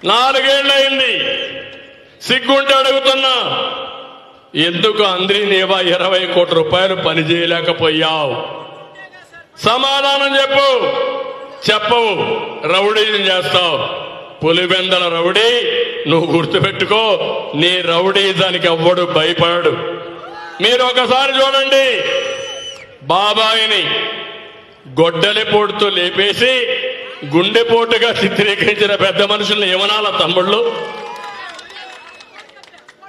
4 ఏళ్లయింది. సిగ్గుంటే అడుగుతున్నా, ఎందుకు అంద్రీనేవా 20 కోట్ల రూపాయలు పని చేయలేకపోయావు? సమాధానం చెప్పు. చెప్పవు, రౌడీజం చేస్తావు. పులివెందల రౌడీ నువ్వు గుర్తుపెట్టుకో. నీ రౌడీజానికి ఎవ్వడు భయపడడు. మీరు ఒకసారి చూడండి, బాబాయిని గొడ్డలిపోటుతో లేపేసి గుండెపోటుగా చిత్రీకరించిన పెద్ద మనుషుల్ని ఏమనాల తమ్ముళ్ళు?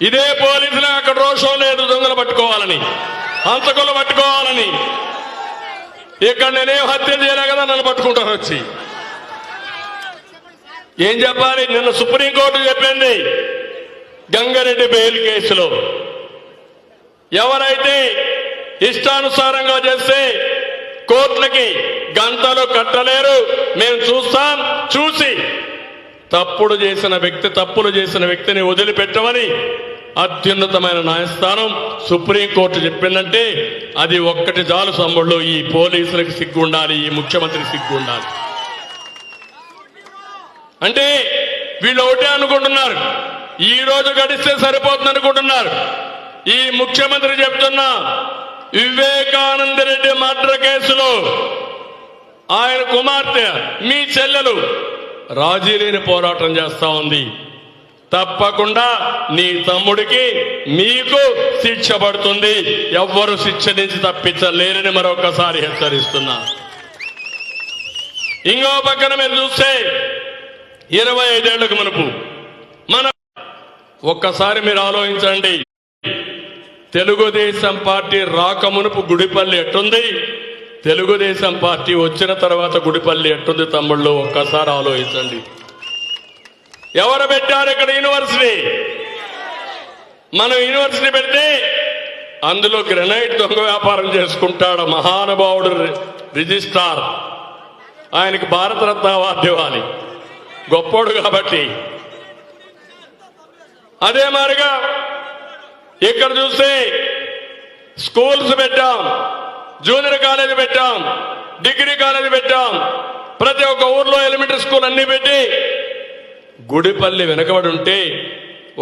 ఇదే పోలీసులు అక్కడ రోషం లేదు, దొంగలు పట్టుకోవాలని, హంతకులు పట్టుకోవాలని. ఇక్కడ నేనేం హత్య చేయలే కదా, నన్ను పట్టుకుంటారు వచ్చి. ఏం చెప్పాలి? నిన్న సుప్రీంకోర్టు చెప్పింది, గంగారెడ్డి బెయిల్ కేసులో ఎవరైతే ఇష్టానుసారంగా చేస్తే కోర్టులకి గంటలు కట్టలేరు, మేము చూస్తాం. చూసి తప్పులు చేసిన వ్యక్తిని వదిలిపెట్టమని అత్యున్నతమైన న్యాయస్థానం సుప్రీంకోర్టు చెప్పిందంటే అది ఒక్కటి చాలు తమ్ముళ్ళు. ఈ పోలీసులకు సిగ్గు ఉండాలి, ఈ ముఖ్యమంత్రికి సిగ్గు ఉండాలి. అంటే వీళ్ళు ఒకటే అనుకుంటున్నారు, ఈ రోజు గడిస్తే సరిపోతుంది అనుకుంటున్నారు. ఈ ముఖ్యమంత్రి చెప్తున్నా, వివేకానంద రెడ్డి మర్డర్ కేసులో ఆయన కుమార్తె మీ చెల్లెలు రాజీ లేని పోరాటం చేస్తా ఉంది. తప్పకుండా నీ తమ్ముడికి మీకు శిక్ష పడుతుంది. ఎవ్వరు శిక్ష నుంచి తప్పించలేరని మరొకసారి హెచ్చరిస్తున్నా. ఇంకో పక్కన మీరు చూస్తే 25 ఏళ్లకు మునుపు ఒక్కసారి మీరు ఆలోచించండి, తెలుగుదేశం పార్టీ రాకమునుపు గుడిపల్లి ఎట్టుంది, తెలుగుదేశం పార్టీ వచ్చిన తర్వాత గుడిపల్లి ఎట్టుంది తమ్ముళ్ళు? ఒక్కసారి ఆలోచించండి. ఎవరు పెట్టారు ఇక్కడ యూనివర్సిటీ? మనం యూనివర్సిటీ పెడితే అందులో గ్రెనైట్ దొంగ వ్యాపారం చేసుకుంటాడు మహానుభావుడు రిజిస్ట్రార్. ఆయనకి భారతరత్న అవార్డు ఇవ్వాలి, గొప్పోడు కాబట్టి. అదే మాదిరిగా ఇక్కడ చూస్తే స్కూల్స్ పెట్టాం, జూనియర్ కాలేజీ పెట్టాం, డిగ్రీ కాలేజీ పెట్టాం. ప్రతి ఒక్క ఊర్లో ఎలిమెంటరీ స్కూల్ అన్ని పెట్టి గుడిపల్లి వెనకబడి ఉంటే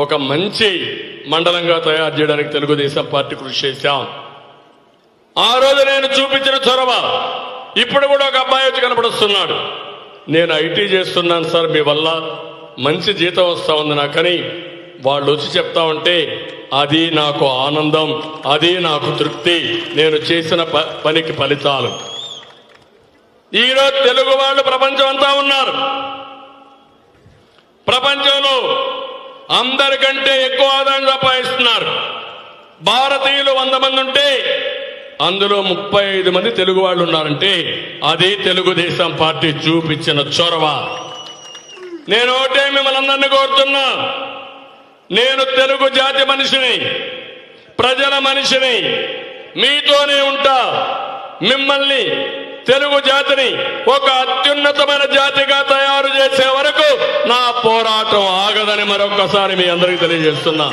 ఒక మంచి మండలంగా తయారు చేయడానికి తెలుగుదేశం పార్టీ కృషి చేశాం. ఆ రోజు నేను చూపించిన చొరవ ఇప్పుడు కూడా ఒక అబ్బాయి వచ్చి కనపడుస్తున్నాడు. నేను ఐటీ చేస్తున్నాను సార్, మీ వల్ల మంచి జీతం వస్తా ఉంది నాకని వాళ్ళు వచ్చి చెప్తా ఉంటే అది నాకు ఆనందం, అది నాకు తృప్తి. నేను చేసిన పనికి ఫలితాలు. ఈరోజు తెలుగు వాళ్ళు ప్రపంచం అంతా ఉన్నారు. ప్రపంచంలో అందరికంటే ఎక్కువ ఆదాయం సంపాదిస్తున్నారు. భారతీయులు 100 మంది ఉంటే అందులో 35 మంది తెలుగు వాళ్ళు ఉన్నారంటే అది తెలుగుదేశం పార్టీ చూపించిన చొరవ. నేను ఒకటే మిమ్మల్ని అందరినీ కోరుతున్నా, నేను తెలుగు జాతి మనిషిని, ప్రజల మనిషిని, మీతోనే ఉంటా. మిమ్మల్ని తెలుగు జాతిని ఒక అత్యున్నతమైన జాతిగా తయారు చేసే వరకు నా పోరాటం ఆగదని మరొకసారి మీ అందరికీ తెలియజేస్తున్నా.